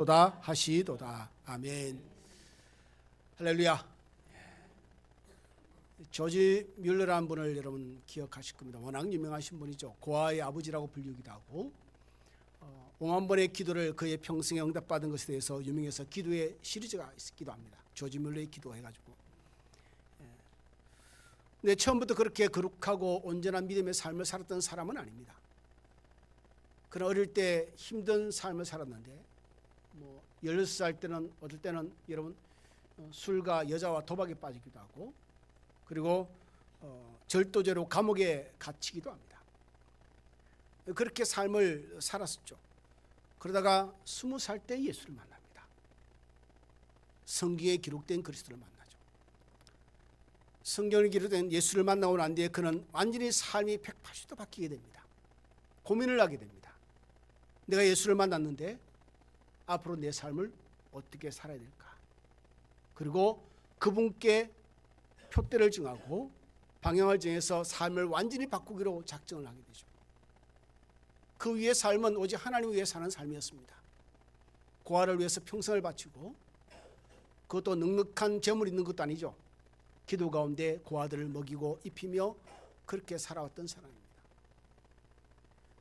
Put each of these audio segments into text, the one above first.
도다 하시도다. 아멘. 할렐루야. 조지 뮬러라는 분을 여러분 기억하실 겁니다. 워낙 유명하신 분이죠. 고아의 아버지라고 불리기도 하고 5만 번의 기도를 그의 평생에 응답받은 것에 대해서 유명해서 기도의 시리즈가 있기도 합니다. 조지 뮬러의 기도해가지고. 근데 처음부터 그렇게 거룩하고 온전한 믿음의 삶을 살았던 사람은 아닙니다. 그는 어릴 때 힘든 삶을 살았는데 16살 때는 어떨 때는 여러분 술과 여자와 도박에 빠지기도 하고, 그리고 절도죄로 감옥에 갇히기도 합니다. 그렇게 삶을 살았었죠. 그러다가 20살 때 예수를 만납니다. 성경에 기록된 그리스도를 만나죠. 성경에 기록된 예수를 만나고 난 뒤에 그는 완전히 삶이 180도 바뀌게 됩니다. 고민을 하게 됩니다. 내가 예수를 만났는데 앞으로 내 삶을 어떻게 살아야 될까? 그리고 그분께 표대를 정하고 방향을 정해서 삶을 완전히 바꾸기로 작정을 하게 되죠. 그 위의 삶은 오직 하나님을 위해 사는 삶이었습니다. 고아를 위해서 평생을 바치고, 그것도 넉넉한 재물이 있는 것도 아니죠. 기도 가운데 고아들을 먹이고 입히며 그렇게 살아왔던 사람입니다.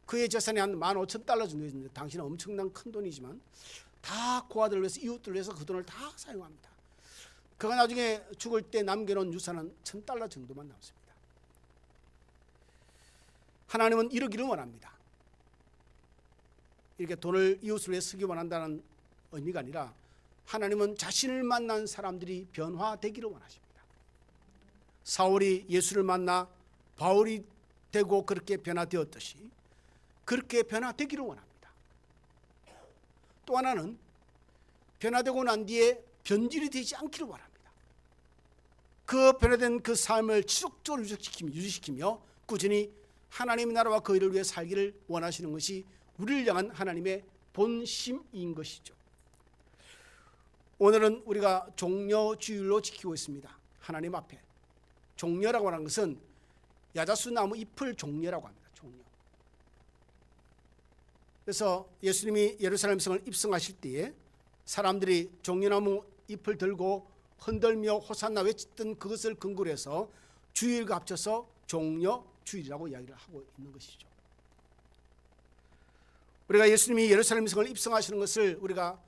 그의 재산이 한 $15,000 정도 있는데, 당신은 엄청난 큰 돈이지만 다 고아들을 위해서, 이웃들을 위해서 그 돈을 다 사용합니다. 그가 나중에 죽을 때 남겨놓은 유산은 $1,000 정도만 남습니다. 하나님은 이러기를 원합니다. 이렇게 돈을 이웃을 위해 쓰기 원한다는 의미가 아니라, 하나님은 자신을 만난 사람들이 변화되기를 원하십니다. 사울이 예수를 만나 바울이 되고 그렇게 변화되었듯이 그렇게 변화되기를 원합니다. 또 하나는 변화되고 난 뒤에 변질이 되지 않기를 원합니다. 그 변화된 그 삶을 지속적으로 유지시키며 꾸준히 하나님의 나라와 그 일을 위해 살기를 원하시는 것이 우리를 향한 하나님의 본심인 것이죠. 오늘은 우리가 종려주일로 지키고 있습니다. 하나님 앞에 종려라고 하는 것은 야자수 나무 잎을 종려라고 합니다. 종려. 그래서 예수님이 예루살렘 성을 입성하실 때에 사람들이 종려나무 잎을 들고 흔들며 호산나 외쳤던 그것을 근거로 해서 주일과 합쳐서 종려주일이라고 이야기를 하고 있는 것이죠. 우리가 예수님이 예루살렘 성을 입성하시는 것을 우리가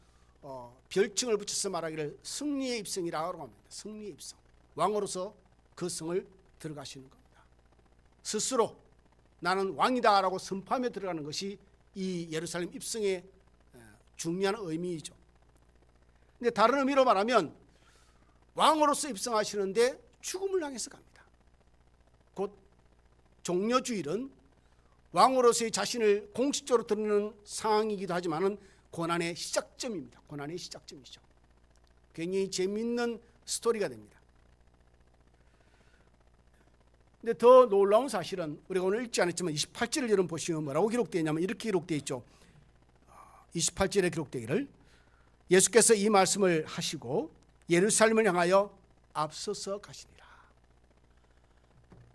별칭을 붙여서 말하기를 승리의 입성이라고 합니다. 승리의 입성. 왕으로서 그 성을 들어가시는 겁니다. 스스로 나는 왕이다라고 선포하며 들어가는 것이 이 예루살렘 입성의 중요한 의미이죠. 근데 다른 의미로 말하면 왕으로서 입성하시는데 죽음을 향해서 갑니다. 곧 종려주일은 왕으로서의 자신을 공식적으로 드러내는 상황이기도 하지만은 고난의 시작점입니다. 고난의 시작점이죠. 굉장히 재미있는 스토리가 됩니다. 근데 더 놀라운 사실은 우리가 오늘 읽지 않았지만 28절을 여러분 보시면 뭐라고 기록되어 있냐면 이렇게 기록되어 있죠. 28절에 기록되기를 예수께서 이 말씀을 하시고 예루살렘을 향하여 앞서서 가시니라.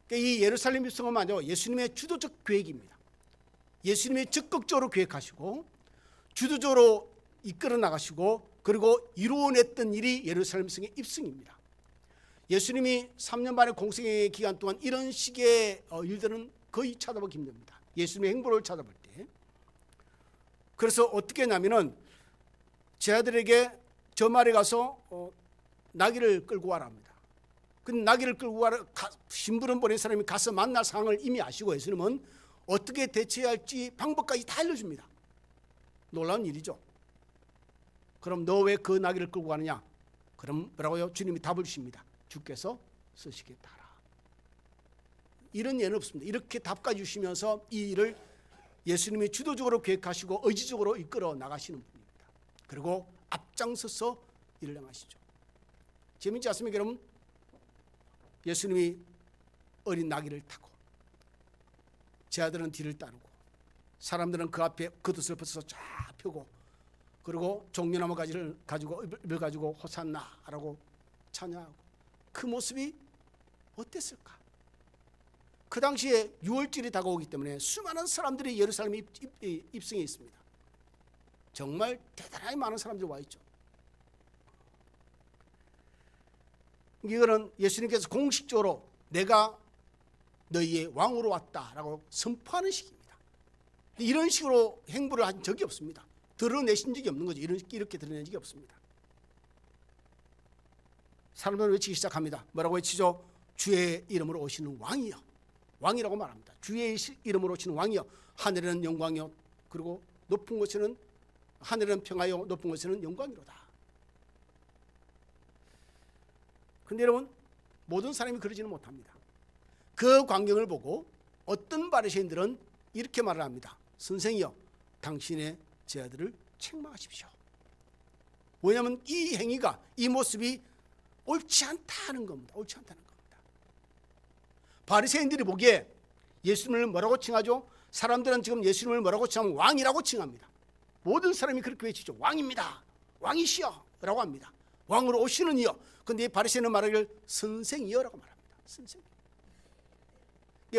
그러니까 이 예루살렘 입성은 먼저 예수님의 주도적 계획입니다. 예수님이 적극적으로 계획하시고 주도적으로 이끌어 나가시고 그리고 이루어냈던 일이 예루살렘 성의 입성입니다. 예수님이 3년 반의 공생의 기간 동안 이런 식의 일들은 거의 찾아보기 힘듭니다. 예수님의 행보를 찾아볼 때. 그래서 어떻게 했냐면은 제 아들에게 저 말에 가서 나귀를 끌고 와라 합니다. 근데 나귀를 끌고 와라, 심부름 보낸 사람이 가서 만날 상황을 이미 아시고 예수님은 어떻게 대처해야 할지 방법까지 다 알려줍니다. 놀라운 일이죠. 그럼 너 왜 그 나귀를 끌고 가느냐? 그럼 뭐라고요? 주님이 답을 주십니다. 주께서 쓰시겠다라. 이런 예는 없습니다. 이렇게 답까지 주시면서 이 일을 예수님이 주도적으로 계획하시고 의지적으로 이끌어 나가시는 분입니다. 그리고 앞장서서 일을 행하시죠. 재밌지 않습니까, 여러분? 예수님이 어린 나귀를 타고 제 아들은 뒤를 따르고 사람들은 그 앞에 겉옷을 벗어서 쫙 펴고 그리고 종려나무 가지를 가지고 잎을 가지고 호산나라고 찬양하고 그 모습이 어땠을까? 그 당시에 6월절이 다가오기 때문에 수많은 사람들이 예루살렘에 입성해 있습니다. 정말 대단하게 많은 사람들이 와 있죠. 이거는 예수님께서 공식적으로 내가 너희의 왕으로 왔다라고 선포하는 식입니다. 이런 식으로 행보를 한 적이 없습니다. 드러내신 적이 없는 거죠. 이렇게 드러낸 적이 없습니다. 사람들은 외치기 시작합니다. 뭐라고 외치죠? 주의 이름으로 오시는 왕이여. 왕이라고 말합니다. 주의 이름으로 오시는 왕이여. 하늘에는 영광이요. 그리고 높은 곳에는 하늘은 평화요 높은 곳에는 영광이로다. 그런데 여러분, 모든 사람이 그러지는 못합니다. 그 광경을 보고 어떤 바리새인들은 이렇게 말을 합니다. 선생이여, 당신의 제 아들을 책망하십시오. 왜냐하면 이 행위가, 이 모습이 옳지 않다는 겁니다. 옳지 않다는 겁니다. 바리새인들이 보기에 예수님을 뭐라고 칭하죠? 사람들은 지금 예수님을 뭐라고 칭하면 왕이라고 칭합니다. 모든 사람이 그렇게 외치죠. 왕입니다. 왕이시여 라고 합니다. 왕으로 오시는 이여. 그런데 바리새인은 말하기를 선생이여라고 말합니다. 선생.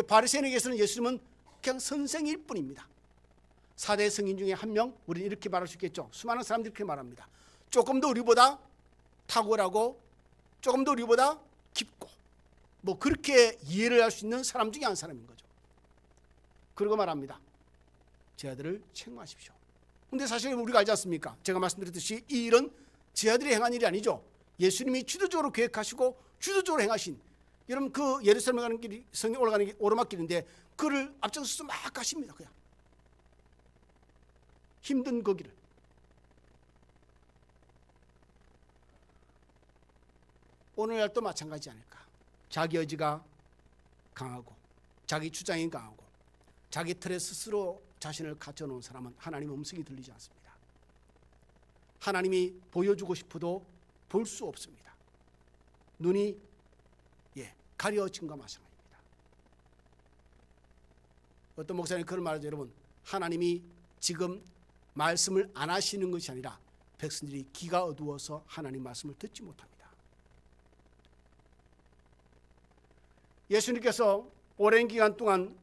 바리새인에게서는 예수님은 그냥 선생일 뿐입니다. 4대 성인 중에 한 명, 우리는 이렇게 말할 수 있겠죠. 수많은 사람들이 그렇게 말합니다. 조금 더 우리보다 탁월하고 조금 더 우리보다 깊고 뭐 그렇게 이해를 할 수 있는 사람 중에 한 사람인 거죠. 그러고 말합니다. 제 아들을 책망하십시오. 그런데 사실 우리가 알지 않습니까? 제가 말씀드렸듯이 이 일은 제 아들이 행한 일이 아니죠. 예수님이 주도적으로 계획하시고 주도적으로 행하신, 여러분 그 예루살렘에 가는 길이, 성에 올라가는 길, 오르막길인데 그를 앞장서서 막 가십니다. 그냥 힘든 그 길을. 오늘날도 마찬가지지 않을까. 자기 의지가 강하고 자기 주장이 강하고 자기 틀에 스스로 자신을 갇혀놓은 사람은 하나님의 음성이 들리지 않습니다. 하나님이 보여주고 싶어도 볼 수 없습니다. 눈이 가려진 것과 마찬가지입니다. 어떤 목사님이 그런 말을 하죠. 여러분, 하나님이 지금 말씀을 안 하시는 것이 아니라 백성들이 귀가 어두워서 하나님 말씀을 듣지 못합니다. 예수님께서 오랜 기간 동안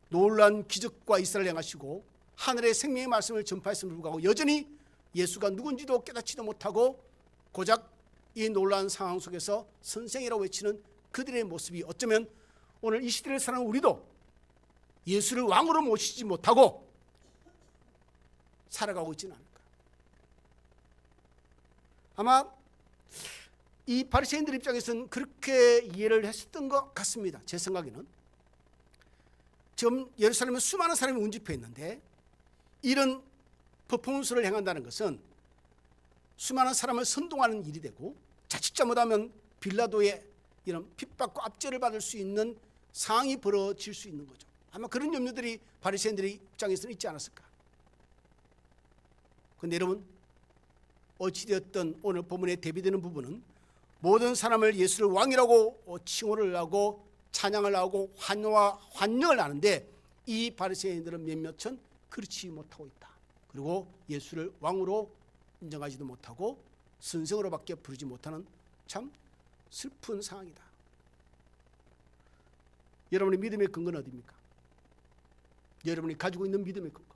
놀라운 기적과 이사를 행하시고 하늘의 생명의 말씀을 전파했음을 불구하고 여전히 예수가 누군지도 깨닫지도 못하고 고작 이 놀라운 상황 속에서 선생이라고 외치는 그들의 모습이 어쩌면 오늘 이 시대를 사는 우리도 예수를 왕으로 모시지 못하고 살아가고 있지는 않을까. 아마 이 바리새인들 입장에서는 그렇게 이해를 했었던 것 같습니다. 제 생각에는 지금 예루살렘에 수많은 사람이 운집해 있는데 이런 퍼포먼스를 행한다는 것은 수많은 사람을 선동하는 일이 되고 자칫 잘못하면 빌라도의 이런 핍박과 압제를 받을 수 있는 상황이 벌어질 수 있는 거죠. 아마 그런 염려들이 바리새인들의 입장에서는 있지 않았을까. 그런데 여러분, 어찌되었든 오늘 본문에 대비되는 부분은 모든 사람을 예수를 왕이라고 칭호를 하고 찬양을 하고 환영을 하는데 이 바리새인들은 몇몇은 그렇지 못하고 있다. 그리고 예수를 왕으로 인정하지도 못하고 선생으로밖에 부르지 못하는 참 슬픈 상황이다. 여러분의 믿음의 근거는 어디입니까? 여러분이 가지고 있는 믿음의 근거.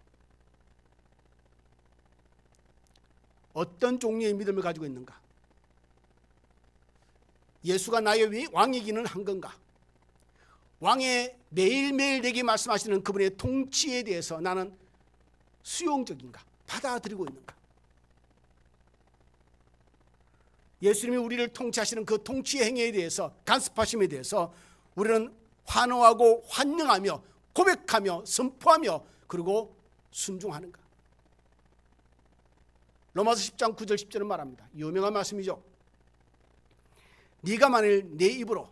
어떤 종류의 믿음을 가지고 있는가? 예수가 나의 왕이기는 한 건가? 왕의 매일매일 내게 말씀하시는 그분의 통치에 대해서 나는 수용적인가? 받아들이고 있는가? 예수님이 우리를 통치하시는 그 통치의 행위에 대해서, 간섭하심에 대해서 우리는 환호하고 환영하며 고백하며 선포하며 그리고 순종하는가? 로마서 10장 9절 10절은 말합니다. 유명한 말씀이죠. 네가 만일 내 입으로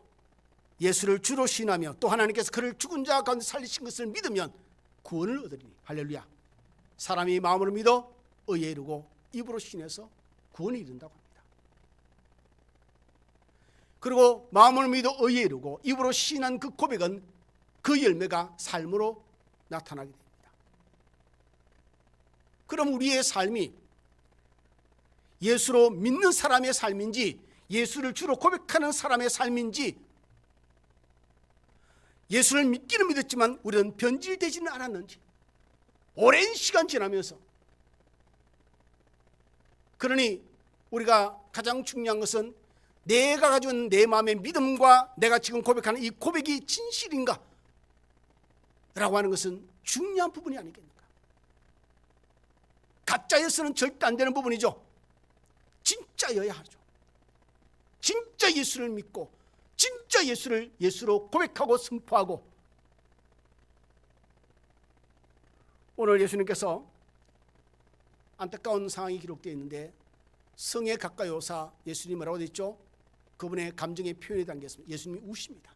예수를 주로 시인하며 또 하나님께서 그를 죽은 자 가운데 살리신 것을 믿으면 구원을 얻으리니. 할렐루야. 사람이 마음으로 믿어 의에 이르고 입으로 시인해서 구원에 이른다고 합니다. 그리고 마음으로 믿어 의에 이르고 입으로 시인한 그 고백은 그 열매가 삶으로 나타나게 됩니다. 그럼 우리의 삶이 예수로 믿는 사람의 삶인지 예수를 주로 고백하는 사람의 삶인지, 예수를 믿기는 믿었지만 우리는 변질되지는 않았는지, 오랜 시간 지나면서 그러니 우리가 가장 중요한 것은 내가 가지고 있는 내 마음의 믿음과 내가 지금 고백하는 이 고백이 진실인가 라고 하는 것은 중요한 부분이 아니겠는가. 가짜여서는 절대 안 되는 부분이죠. 진짜여야 하죠. 진짜 예수를 믿고 진짜 예수를 예수로 고백하고 선포하고. 오늘 예수님께서 안타까운 상황이 기록되어 있는데 성에 가까이 오사 예수님이 뭐라고 되어 있죠? 그분의 감정의 표현이 담겼습니다. 예수님이 우십니다.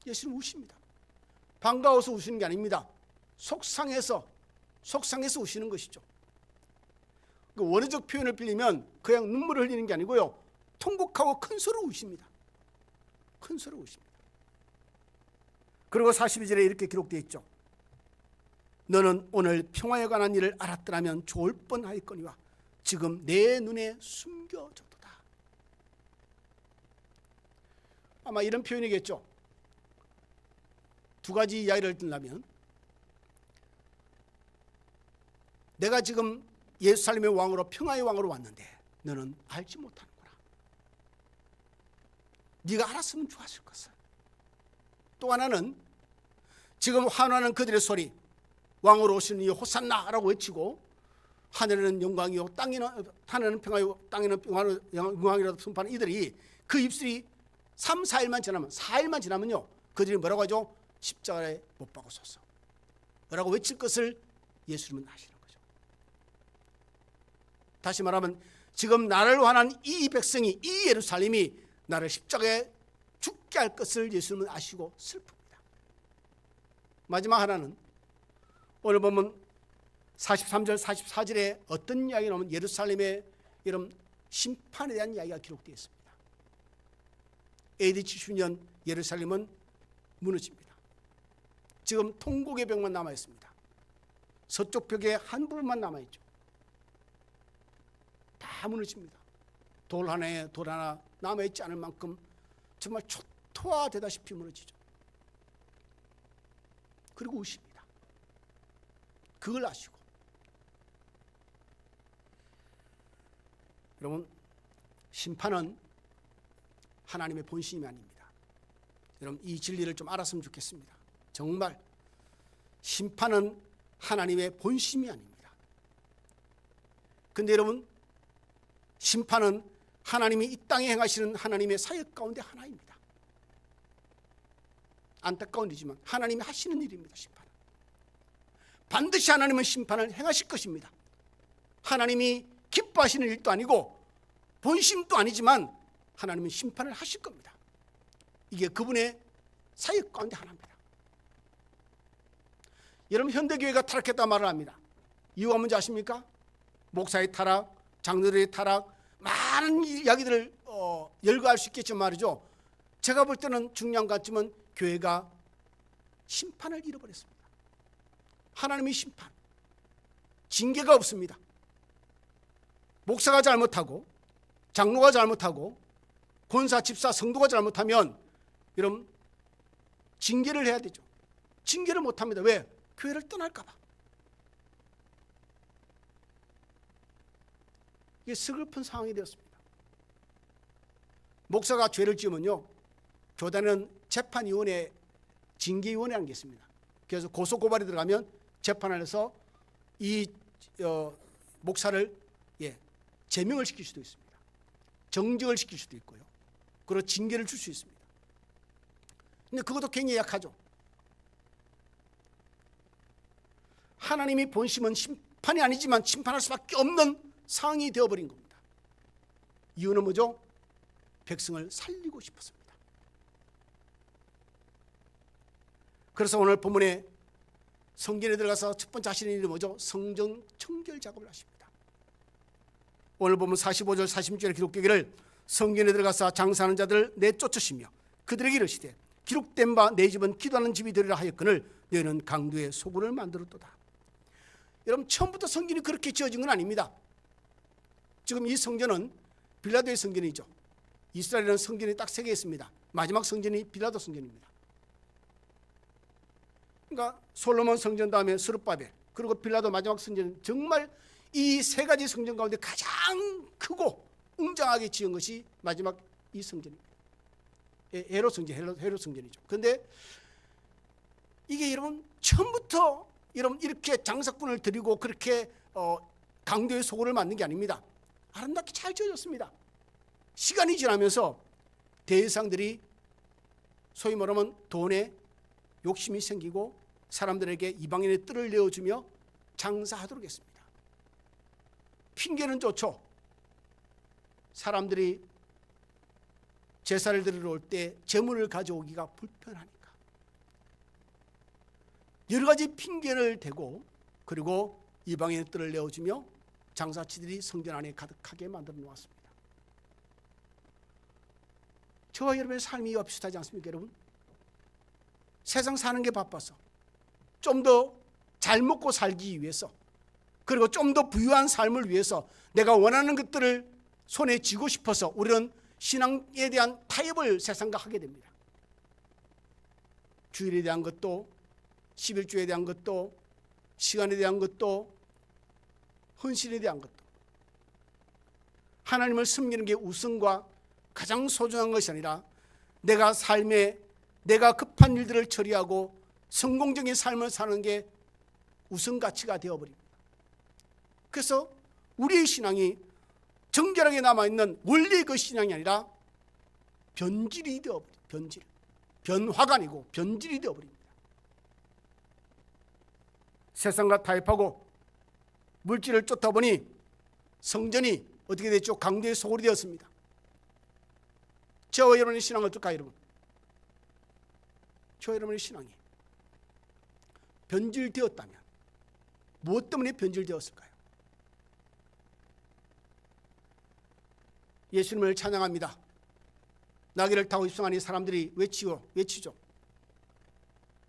예수님 우십니다. 반가워서 우시는 게 아닙니다. 속상해서 우시는 것이죠. 그 원어적 표현을 빌리면 그냥 눈물을 흘리는 게 아니고요, 통곡하고 큰 소리로 우십니다. 큰 소리로 우십니다. 그리고 42절에 이렇게 기록되어 있죠. 너는 오늘 평화에 관한 일을 알았더라면 좋을 뻔하였거니와 지금 내 눈에 숨겨졌도다. 아마 이런 표현이겠죠. 두 가지 이야기를 듣는다면, 내가 지금 예루살렘의 왕으로 평화의 왕으로 왔는데 너는 알지 못하는구나. 네가 알았으면 좋았을 것을. 또 하나는 지금 환호하는 그들의 소리, 왕으로 오시는 이 호산나라고 외치고 하늘에는 영광이요 하늘에는 평화요 땅에는 영광이라도 선포하는 이들이 그 입술이 3, 4일만 지나면요 그들이 뭐라고 하죠? 십자가에 못 박으소서 라고 외칠 것을 예수님은 아시는 거죠. 다시 말하면 지금 나를 원하는 이 백성이, 이 예루살렘이 나를 십자가에 죽게 할 것을 예수님은 아시고 슬픕니다. 마지막 하나는 오늘 보면 43절 44절에 어떤 이야기가 나오면 예루살렘의 이런 심판에 대한 이야기가 기록되어 있습니다. AD 70년 예루살렘은 무너집니다. 지금 통곡의 벽만 남아 있습니다. 서쪽 벽의 한 부분만 남아 있죠. 다 무너집니다. 돌 하나 남아 있지 않을 만큼 정말 초토화되다시피 무너지죠. 그리고 우십니다. 그걸 아시고. 여러분, 심판은 하나님의 본심이 아닙니다. 여러분, 이 진리를 좀 알았으면 좋겠습니다. 정말 심판은 하나님의 본심이 아닙니다. 근데 여러분, 심판은 하나님이 이 땅에 행하시는 하나님의 사역 가운데 하나입니다. 안타까운 일이지만 하나님이 하시는 일입니다. 심판은 반드시 하나님은 심판을 행하실 것입니다. 하나님이 기뻐하시는 일도 아니고 본심도 아니지만 하나님은 심판을 하실 겁니다. 이게 그분의 사역 가운데 하나입니다. 여러분, 현대교회가 타락했다 말을 합니다. 이유가 뭔지 아십니까? 목사의 타락, 장로들의 타락, 많은 이야기들을 열거할 수 있겠지만 말이죠, 제가 볼 때는 중요한 것 같지만 교회가 심판을 잃어버렸습니다. 하나님의 심판, 징계가 없습니다. 목사가 잘못하고 장로가 잘못하고 권사, 집사, 성도가 잘못하면 여러분 징계를 해야 되죠. 징계를 못합니다. 왜? 교회를 떠날까 봐. 이게 슬픈 상황이 되었습니다. 목사가 죄를 지으면요, 교단은 재판위원회, 징계위원회라는 게 있습니다. 그래서 고소고발이 들어가면 재판을 해서 이 목사를 제명을 시킬 수도 있습니다. 정직을 시킬 수도 있고요. 그리고 징계를 줄 수 있습니다. 근데 그것도 굉장히 약하죠. 하나님이 본심은 심판이 아니지만 심판할 수밖에 없는 상황이 되어버린 겁니다. 이유는 뭐죠? 백성을 살리고 싶었습니다. 그래서 오늘 본문에 성전에 들어가서 첫 번째 하시는 일이 뭐죠? 성전 청결 작업을 하십니다. 오늘 보면 45절 46절에 기록되기를 성전에 들어가서 장사하는 자들을 내쫓으시며 그들에게 이르시되 기록된 바 내 집은 기도하는 집이 되리라 하였거늘 너희는 강도의 소굴을 만들었도다. 여러분, 처음부터 성전이 그렇게 지어진 건 아닙니다. 지금 이 성전은 빌라도의 성전이죠. 이스라엘에는 성전이 딱 3개 있습니다. 마지막 성전이 빌라도 성전입니다. 그러니까 솔로몬 성전 다음에 스룹바벨, 그리고 빌라도 마지막 성전은 정말 이 세 가지 성전 가운데 가장 크고 웅장하게 지은 것이 마지막 이 성전입니다. 헤롯 성전, 헤롯 성전이죠. 그런데 이게 여러분 처음부터 여러분 이렇게 장사꾼을 드리고 그렇게 강도의 소굴을 만든 게 아닙니다. 아름답게 잘 지어졌습니다. 시간이 지나면서 대제사장들이 소위 말하면 돈에 욕심이 생기고 사람들에게 이방인의 뜰을 내어주며 장사하도록 했습니다. 핑계는 좋죠. 사람들이 제사를 드리러 올 때 제물을 가져오기가 불편하니까 여러 가지 핑계를 대고 그리고 이방인의 뜰을 내어주며 장사치들이 성전 안에 가득하게 만들어 놓았습니다. 저와 여러분의 삶이 이와 비슷하지 않습니까, 여러분? 세상 사는 게 바빠서 좀 더 잘 먹고 살기 위해서 그리고 좀 더 부유한 삶을 위해서 내가 원하는 것들을 손에 쥐고 싶어서 우리는 신앙에 대한 타협을 세상과 하게 됩니다. 주일에 대한 것도 11주에 대한 것도 시간에 대한 것도 헌신에 대한 것도 하나님을 섬기는 게 우선과 가장 소중한 것이 아니라 내가 삶에 내가 급한 일들을 처리하고 성공적인 삶을 사는 게 우선 가치가 되어버립니다. 그래서 우리의 신앙이 정결하게 남아있는 원래의 그 신앙이 아니라 변질이 되어버립니다. 변질. 변화가 아니고 변질이 되어버립니다. 세상과 타협하고 물질을 쫓다 보니 성전이 어떻게 됐죠? 강도의 소굴이 되었습니다. 저와 여러분의 신앙은 어떨까요, 여러분? 저와 여러분의 신앙이 변질되었다면 무엇 때문에 변질되었을까요? 예수님을 찬양합니다. 나귀를 타고 입성하니 사람들이 외치죠.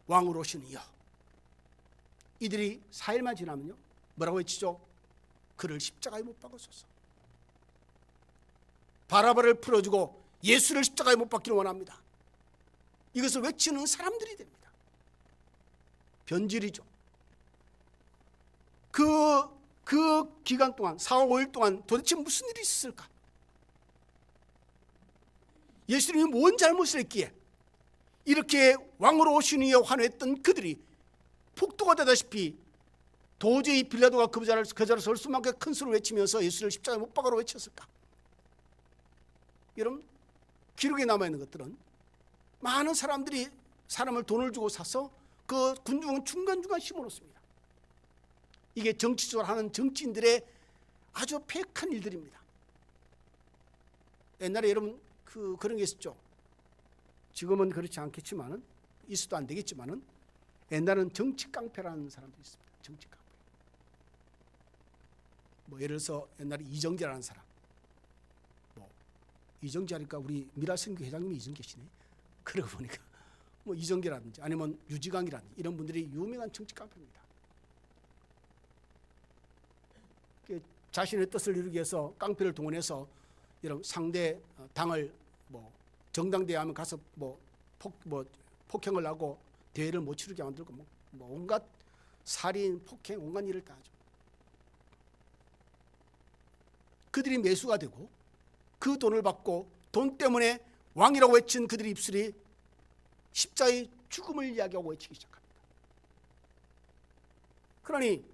왕으로 오신 이여. 이들이 4일만 지나면요 뭐라고 외치죠? 그를 십자가에 못 박으소서. 바라바를 풀어주고 예수를 십자가에 못 박기를 원합니다. 이것을 외치는 사람들이 됩니다. 변질이죠. 그 기간 동안 4, 5일 동안 도대체 무슨 일이 있었을까? 예수님이 뭔 잘못을 했기에 이렇게 왕으로 오신 이여 환호했던 그들이 폭도가 되다시피 도저히 빌라도가 그 자리에 설 수만큼 큰 소리를 외치면서 예수를 십자가에 못 박으러 외쳤을까? 여러분, 기록에 남아있는 것들은 많은 사람들이 사람을 돈을 주고 사서 그 군중은 중간중간 심어놓습니다. 이게 정치적으로 하는 정치인들의 아주 폐역한 일들입니다. 옛날에 여러분 그런 게 있었죠. 지금은 그렇지 않겠지만은 있어도 안 되겠지만은 옛날은 정치 깡패라는 사람도 있습니다. 정치 깡패. 뭐 예를 들어서 옛날에 이정재라는 사람. 뭐 이정재 하니까 우리 미라선교 회장님이 이정재시네. 그러고 보니까 뭐 이정재라든지 아니면 유지강이라든지 이런 분들이 유명한 정치 깡패입니다. 자신의 뜻을 이루기 위해서 깡패를 동원해서 이런 상대 당을 뭐 정당대회 하면 가서 폭행을 하고 대회를 못 치르게 만들고 뭐 온갖 살인, 폭행, 온갖 일을 다 하죠. 그들이 매수가 되고 그 돈을 받고 돈 때문에 왕이라고 외친 그들의 입술이 십자의 죽음을 이야기하고 외치기 시작합니다. 그러니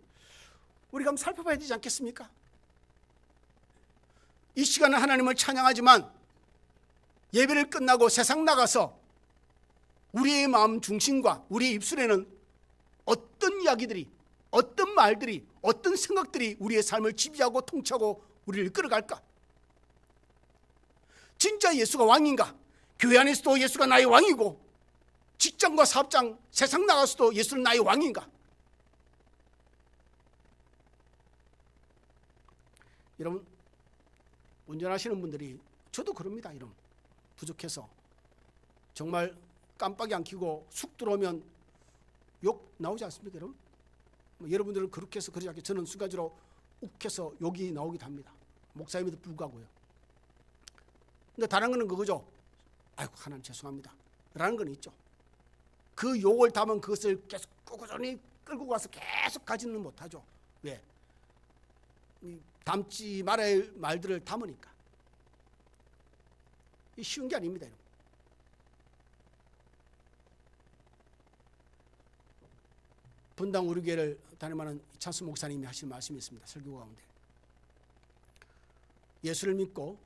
우리가 한번 살펴봐야 되지 않겠습니까? 이 시간은 하나님을 찬양하지만 예배를 끝나고 세상 나가서 우리의 마음 중심과 우리의 입술에는 어떤 이야기들이, 어떤 말들이, 어떤 생각들이 우리의 삶을 지배하고 통치하고 우리를 끌어갈까? 진짜 예수가 왕인가? 교회 안에서도 예수가 나의 왕이고 직장과 사업장, 세상 나가서도 예수는 나의 왕인가? 여러분, 운전하시는 분들이 저도 그럽니다. 이런 부족해서 정말 깜빡이 안 켜고 쑥 들어오면 욕 나오지 않습니까, 여러분? 여러분들은 그렇게 해서 그러지 않게 저는 순간적으로 욱해서 욕이 나오기도 합니다. 목사님에도 불구하고요. 근데 다른 거는 그거죠. 아이고 하나님 죄송합니다 라는 건 있죠. 그 욕을 담은 그것을 계속 꾸준히 끌고 가서 계속 가지는 못하죠. 왜? 담지 말아야 할 말들을 담으니까 쉬운 게 아닙니다. 여러분. 분당 우리 교회를 담임하는 이찬수 목사님이 하신 말씀이 있습니다. 설교 가운데 예수를 믿고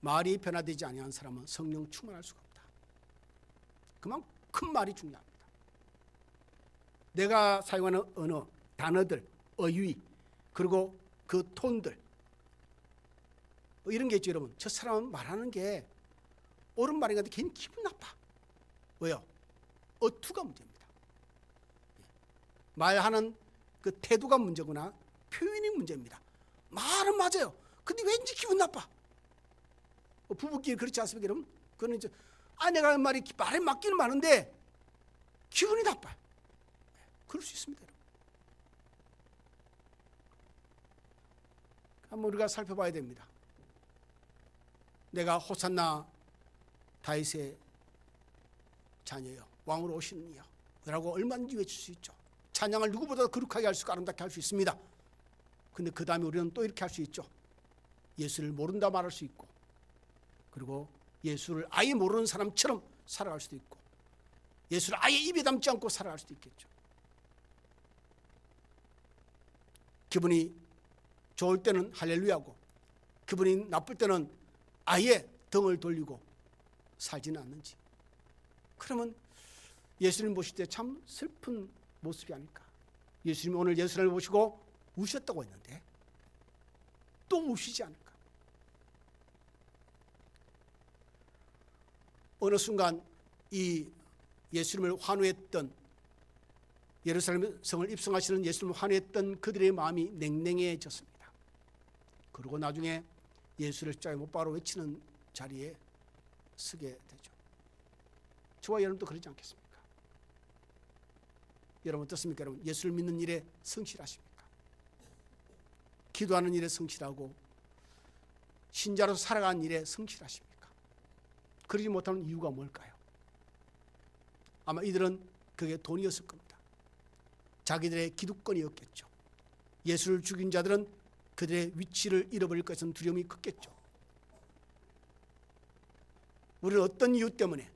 말이 변화되지 아니한 사람은 성령 충만할 수가 없다. 그만큼 말이 중요합니다. 내가 사용하는 언어, 단어들, 어휘, 그리고 그 톤들 이런 게 있죠. 여러분, 저 사람은 말하는 게 옳은 말인가 하는데 괜히 기분 나빠. 왜요? 어투가 문제입니다. 말하는 그 태도가 문제거나 표현이 문제입니다. 말은 맞아요. 근데 왠지 기분 나빠. 부부끼리 그렇지 않습니까, 여러분? 그거는 이제 아내가 하는 말이 말에 맞기는 많은데 기분이 나빠요. 그럴 수 있습니다, 여러분. 한번 우리가 살펴봐야 됩니다. 내가 호산나 다윗의 자녀여, 왕으로 오시는 이여 라고 얼마든지 외칠 수 있죠. 찬양을 누구보다 거룩하게 할 수 있고 아름답게 할 수 있습니다. 근데 그 다음에 우리는 또 이렇게 할 수 있죠. 예수를 모른다 말할 수 있고, 그리고 예수를 아예 모르는 사람처럼 살아갈 수도 있고, 예수를 아예 입에 담지 않고 살아갈 수도 있겠죠. 기분이 좋을 때는 할렐루야고, 기분이 나쁠 때는 아예 등을 돌리고 살지는 않는지. 그러면 예수님 보실 때 참 슬픈 모습이 아닐까. 예수님이 오늘 예수를 보시고 우셨다고 했는데 또 우시지 않을까. 어느 순간 이 예수님을 환호했던, 예루살렘 성을 입성하시는 예수님을 환호했던 그들의 마음이 냉랭해졌습니다. 그리고 나중에 예수를 십자가에 못 박아 외치는 자리에 서게 되죠. 저와 여러분도 그러지 않겠습니까? 여러분 어떻습니까? 여러분, 예수를 믿는 일에 성실하십니까? 기도하는 일에 성실하고 신자로서 살아가는 일에 성실하십니까? 그러지 못하는 이유가 뭘까요? 아마 이들은 그게 돈이었을 겁니다. 자기들의 기득권이었겠죠. 예수를 죽인 자들은 그들의 위치를 잃어버릴 것은 두려움이 컸겠죠. 우리는 어떤 이유 때문에,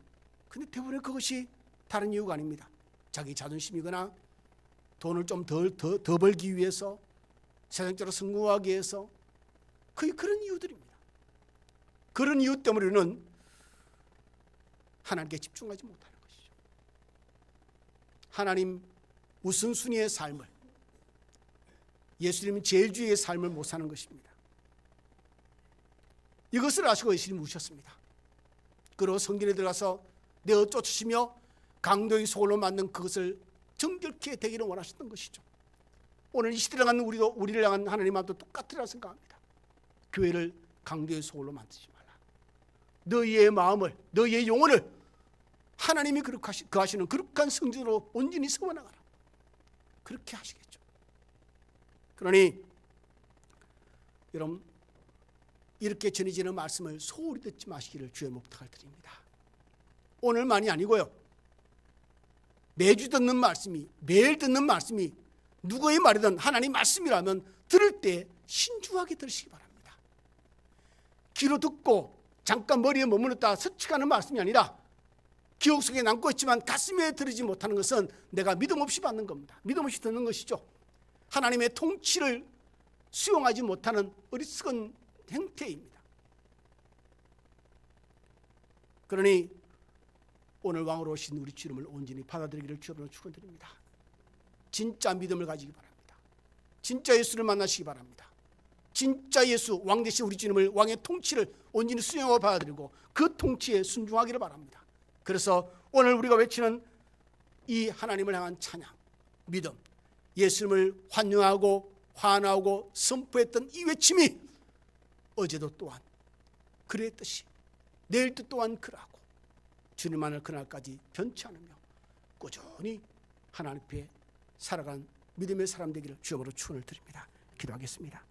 근데 대부분 그것이 다른 이유가 아닙니다. 자기 자존심이거나 돈을 좀 더 벌기 위해서, 세상적으로 성공하기 위해서, 그런 이유들입니다. 그런 이유 때문에 우리는 하나님께 집중하지 못하는 것이죠. 하나님 우선순위의 삶을, 예수님은 제일주의의 삶을 못 사는 것입니다. 이것을 아시고 예수님이 우셨습니다. 그리고 성전에 들어가서 내어 쫓으시며 강도의 소홀로 만든 그것을 정결케 되기를 원하셨던 것이죠. 오늘 이 시대를 향한 우리를 향한 하나님과도 똑같으리라 생각합니다. 교회를 강도의 소홀로 만들지 말라. 너희의 마음을, 너희의 영혼을 하나님이 거하시는 거룩한 성전으로 온전히 세워나가라. 그렇게 하시겠죠. 그러니 여러분, 이렇게 전해지는 말씀을 소홀히 듣지 마시기를 주의 부탁을 드립니다. 오늘만이 아니고요, 매주 듣는 말씀이, 매일 듣는 말씀이 누구의 말이든 하나님 말씀이라면 들을 때 신중하게 들으시기 바랍니다. 귀로 듣고 잠깐 머리에 머무렀다 스쳐가는 말씀이 아니라 기억 속에 남고 있지만 가슴에 들이지 못하는 것은 내가 믿음 없이 받는 겁니다. 믿음 없이 듣는 것이죠. 하나님의 통치를 수용하지 못하는 어리석은 행태입니다. 그러니 오늘 왕으로 오신 우리 주님을 온전히 받아들이기를 주로 축원드립니다. 진짜 믿음을 가지기 바랍니다. 진짜 예수를 만나시기 바랍니다. 진짜 예수, 왕 되신 우리 주님을, 왕의 통치를 온전히 수용하고 받아들이고 그 통치에 순종하기를 바랍니다. 그래서 오늘 우리가 외치는 이 하나님을 향한 찬양, 믿음, 예수님을 환영하고 환호하고 선포했던 이 외침이 어제도 또한 그랬듯이 내일도 또한 그러하고 주님만을 그날까지 변치 않으며 꾸준히 하나님 앞에 살아간 믿음의 사람 되기를 주여로 축원을 드립니다. 기도하겠습니다.